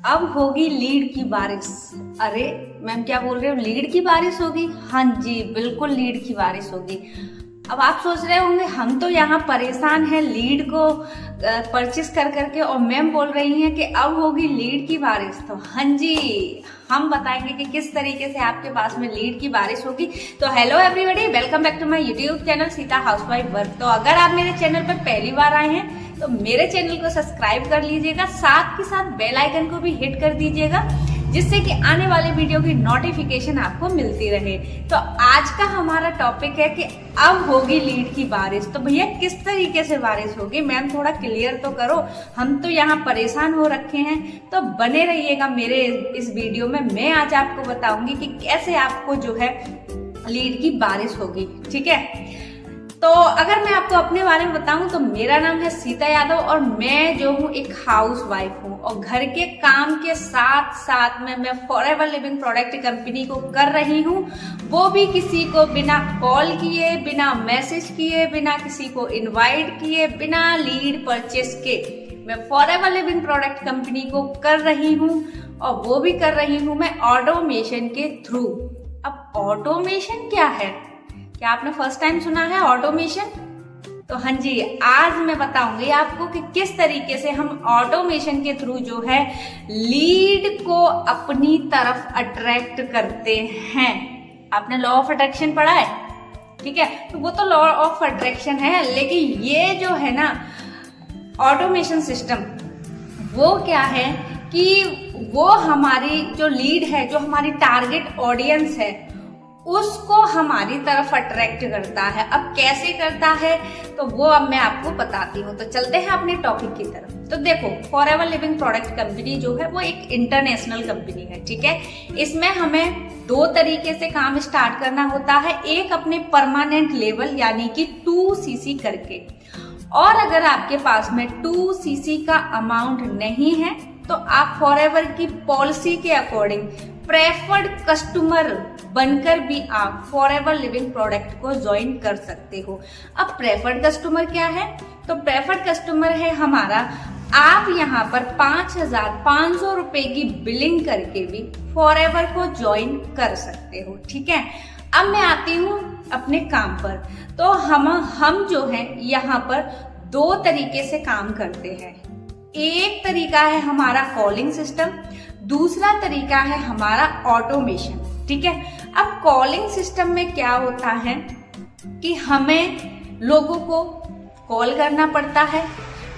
अब होगी लीड की बारिश। अरे मैम क्या बोल रहे हो, लीड की बारिश होगी? हाँ जी बिल्कुल लीड की बारिश होगी। अब आप सोच रहे होंगे हम तो यहाँ परेशान हैं लीड को परचेस कर करके, और मैम बोल रही हैं कि अब होगी लीड की बारिश। तो हाँ जी, हम बताएंगे कि किस तरीके से आपके पास में लीड की बारिश होगी। तो hello everybody, welcome back to my YouTube channel Sita housewife work. तो अगर आप मेरे चैनल पर पहली बार आए हैं तो मेरे चैनल को सब्सक्राइब कर लीजिएगा, साथ के साथ बेल आइकन को भी हिट कर दीजिएगा, जिससे कि आने वाले वीडियो की नोटिफिकेशन आपको मिलती रहे। तो आज का हमारा टॉपिक है कि अब होगी लीड की बारिश। तो भैया किस तरीके से बारिश होगी मैम, थोड़ा क्लियर तो करो, हम तो यहाँ परेशान हो रखे हैं। तो बने रहिएगा मेरे इस वीडियो में, मैं आज आपको बताऊंगी कि कैसे आपको जो है लीड की बारिश होगी। ठीक है, तो अगर मैं आपको अपने बारे में बताऊं तो मेरा नाम है सीता यादव और मैं जो हूं एक हाउस वाइफ हूं, और घर के काम के साथ साथ में मैं फॉरएवर लिविंग प्रोडक्ट कंपनी को कर रही हूं, वो भी किसी को बिना कॉल किए, बिना मैसेज किए, बिना किसी को इनवाइट किए, बिना लीड परचेस के मैं फॉरएवर लिविंग प्रोडक्ट कंपनी को कर रही हूं, और वो भी कर रही हूं मैं ऑटोमेशन के थ्रू। अब ऑटोमेशन क्या है, क्या आपने फर्स्ट टाइम सुना है ऑटोमेशन? तो हाँ जी, आज मैं बताऊंगी आपको कि किस तरीके से हम ऑटोमेशन के थ्रू जो है लीड को अपनी तरफ अट्रैक्ट करते हैं। आपने लॉ ऑफ अट्रैक्शन पढ़ा है? ठीक है, तो वो तो लॉ ऑफ अट्रैक्शन है, लेकिन ये जो है ना ऑटोमेशन सिस्टम, वो क्या है कि वो हमारी जो लीड है, जो हमारी टारगेट ऑडियंस है, उसको हमारी तरफ अट्रैक्ट करता है। अब कैसे करता है तो वो अब मैं आपको बताती हूँ। तो चलते हैं अपने टॉपिक की तरफ। तो देखो, फॉरएवर लिविंग प्रोडक्ट कंपनी जो है वो एक इंटरनेशनल कंपनी है। ठीक है, इसमें हमें दो तरीके से काम स्टार्ट करना होता है, एक अपने परमानेंट लेवल यानी कि 2cc करके, और अगर आपके पास में 2cc का अमाउंट नहीं है तो आप फॉरएवर की पॉलिसी के अकॉर्डिंग प्रेफर्ड कस्टमर बनकर भी आप फॉरएवर लिविंग प्रोडक्ट को ज्वाइन कर सकते हो। अब प्रेफर्ड कस्टमर क्या है? तो प्रेफर्ड कस्टमर है हमारा, आप यहाँ पर 5,500 रुपए की बिलिंग करके भी फॉरएवर को ज्वाइन कर सकते हो। ठीक है, अब मैं आती हूँ अपने काम पर। तो हम जो है यहाँ पर दो तरीके से काम करते हैं। एक तरीका है हमारा कॉलिंग सिस्टम, दूसरा तरीका है हमारा ऑटोमेशन। ठीक है, अब कॉलिंग सिस्टम में क्या होता है कि हमें लोगों को कॉल करना पड़ता है,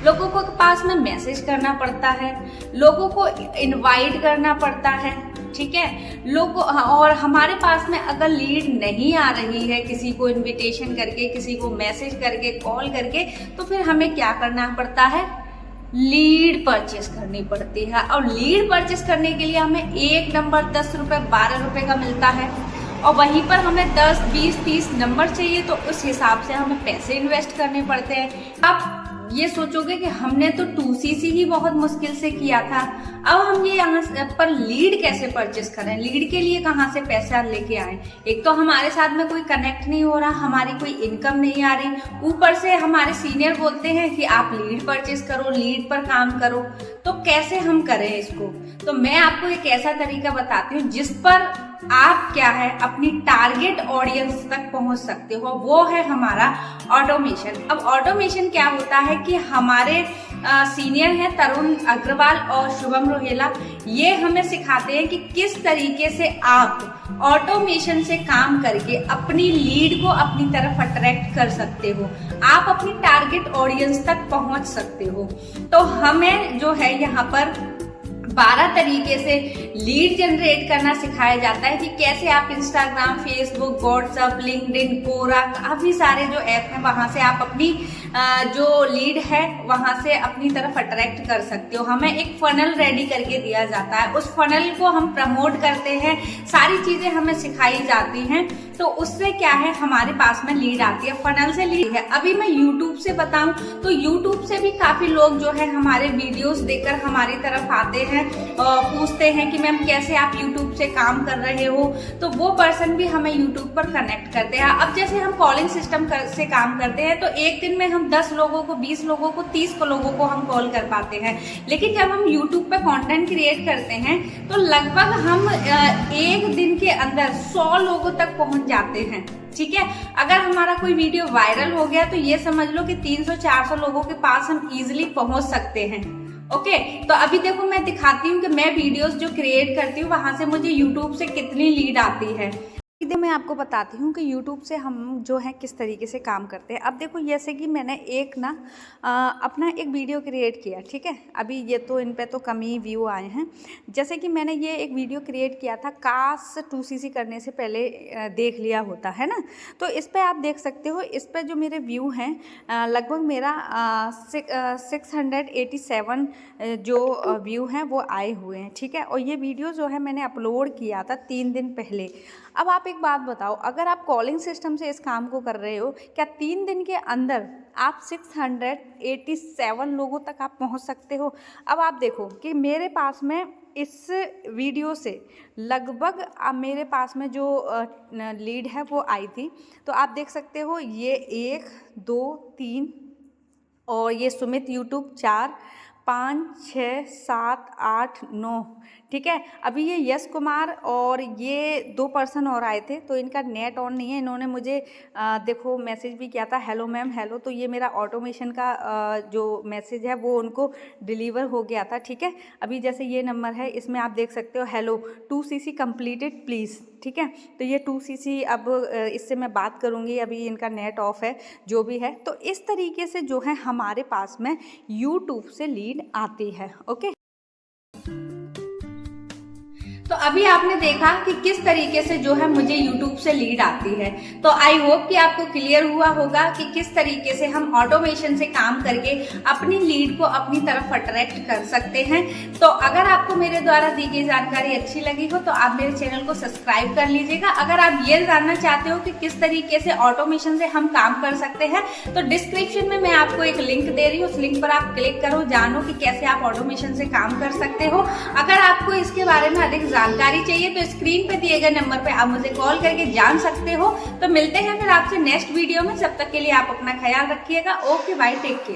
लोगों को पास में मैसेज करना पड़ता है, लोगों को इनवाइट करना पड़ता है। ठीक है, लोगों, और हमारे पास में अगर लीड नहीं आ रही है किसी को इनविटेशन करके, किसी को मैसेज करके, कॉल करके, तो फिर हमें क्या करना पड़ता है? लीड परचेस करनी पड़ती है। और लीड परचेस करने के लिए हमें एक नंबर 10 रुपए 12 रुपए का मिलता है, और वहीं पर हमें 10 20 30 नंबर चाहिए, तो उस हिसाब से हमें पैसे इन्वेस्ट करने पड़ते हैं। आप ये सोचोगे कि हमने तो 2cc ही बहुत मुश्किल से किया था, अब हम ये यहाँ पर लीड कैसे परचेस करें, लीड के लिए कहाँ से पैसा लेके आए? एक तो हमारे साथ में कोई कनेक्ट नहीं हो रहा, हमारी कोई इनकम नहीं आ रही, ऊपर से हमारे सीनियर बोलते हैं कि आप लीड परचेस करो, लीड पर काम करो। तो कैसे हम करें इसको? तो मैं आपको एक ऐसा तरीका बताती हूँ जिस पर आप क्या है अपनी टारगेट ऑडियंस तक पहुंच सकते हो, वो है हमारा ऑटोमेशन। अब ऑटोमेशन क्या होता है कि हमारे सीनियर हैं तरुण अग्रवाल और शुभम रोहेला, ये हमें सिखाते हैं कि किस तरीके से आप ऑटोमेशन से काम करके अपनी लीड को अपनी तरफ अट्रैक्ट कर सकते हो, आप अपनी टारगेट ऑडियंस तक पहुंच सकते हो। तो हमें जो है यहाँ पर 12 तरीके से लीड जनरेट करना सिखाया जाता है कि कैसे आप इंस्टाग्राम, फेसबुक, व्हाट्सएप, लिंक्डइन, कोरा, काफी सारे जो ऐप हैं वहां से आप अपनी जो लीड है वहां से अपनी तरफ अट्रैक्ट कर सकते हो। हमें एक फनल रेडी करके दिया जाता है, उस फनल को हम प्रमोट करते हैं, सारी चीजें हमें सिखाई जाती हैं तो उससे क्या है हमारे पास में लीड आती है, फनल से लीड है। अभी मैं यूट्यूब से बताऊं तो यूट्यूब से भी काफी लोग जो है हमारे वीडियोस देखकर हमारी तरफ आते हैं और पूछते हैं कि मैम कैसे आप यूट्यूब से काम कर रहे हो, तो वो पर्सन भी हमें यूट्यूब पर कनेक्ट करते हैं। अब जैसे हम कॉलिंग सिस्टम से काम करते हैं तो एक दिन में हम 10 लोगों को, 20 लोगों को, 30 लोगों को हम कॉल कर पाते हैं। लेकिन जब हम यूट्यूब पे कंटेंट क्रिएट करते हैं तो लगभग हम एक दिन के अंदर 100 लोगों तक पहुंच जाते हैं। ठीक है, अगर हमारा कोई वीडियो वायरल हो गया तो ये समझ लो कि 300-400 लोगों के पास हम इजिली पहुंच सकते हैं। ओके, तो अभी देखो मैं दिखाती हूँ कि मैं वीडियोस जो क्रिएट करती हूँ वहां से मुझे यूट्यूब से कितनी लीड आती है। सीधे मैं आपको बताती हूँ कि YouTube से हम जो है किस तरीके से काम करते हैं। अब देखो जैसे कि मैंने एक अपना एक वीडियो क्रिएट किया, ठीक है, अभी ये तो इन पे तो कम ही व्यू आए हैं। जैसे कि मैंने ये एक वीडियो क्रिएट किया था, काश 2cc करने से पहले देख लिया होता है ना, तो इस पर आप देख सकते हो, इस पर जो मेरे व्यू हैं लगभग मेरा 687 जो व्यू हैं वो आए हुए हैं। ठीक है, और ये वीडियो जो है मैंने अपलोड किया था 3 दिन पहले। अब आप एक बात बताओ, अगर आप कॉलिंग सिस्टम से इस काम को कर रहे हो, क्या 3 दिन के अंदर आप 687 लोगों तक आप पहुंच सकते हो? अब आप देखो कि मेरे पास में इस वीडियो से लगभग मेरे पास में जो लीड है वो आई थी, तो आप देख सकते हो ये 1 2 3 और ये सुमित यूट्यूब 4 5 6 7 8 9। ठीक है, अभी ये यश कुमार और ये 2 पर्सन और आए थे, तो इनका नेट ऑन नहीं है। इन्होंने मुझे देखो मैसेज भी किया था, हेलो मैम हेलो, तो ये मेरा ऑटोमेशन का जो मैसेज है वो उनको डिलीवर हो गया था। ठीक है, अभी जैसे ये नंबर है, इसमें आप देख सकते हो हेलो 2cc कंप्लीटेड प्लीज़। ठीक है, तो ये 2cc अब इससे मैं बात करूँगी, अभी इनका नेट ऑफ है जो भी है। तो इस तरीके से जो है हमारे पास में यूट्यूब से लीड आती है। ओके, तो अभी आपने देखा कि किस तरीके से जो है मुझे YouTube से लीड आती है। तो आई होप कि आपको क्लियर हुआ होगा कि किस तरीके से हम ऑटोमेशन से काम करके अपनी लीड को अपनी तरफ अट्रैक्ट कर सकते हैं। तो अगर आपको मेरे द्वारा दी गई जानकारी अच्छी लगी हो तो आप मेरे चैनल को सब्सक्राइब कर लीजिएगा। अगर आप ये जानना चाहते हो कि किस तरीके से ऑटोमेशन से हम काम कर सकते हैं तो डिस्क्रिप्शन में मैं आपको एक लिंक दे रही हूँ, उस लिंक पर आप क्लिक करो, जानो कि कैसे आप ऑटोमेशन से काम कर सकते हो। अगर आपको इसके बारे में अधिक जानकारी चाहिए तो स्क्रीन पे दिए गए नंबर पे आप मुझे कॉल करके जान सकते हो। तो मिलते हैं फिर आपसे नेक्स्ट वीडियो में, जब तक के लिए आप अपना ख्याल रखिएगा। Okay bye, take care.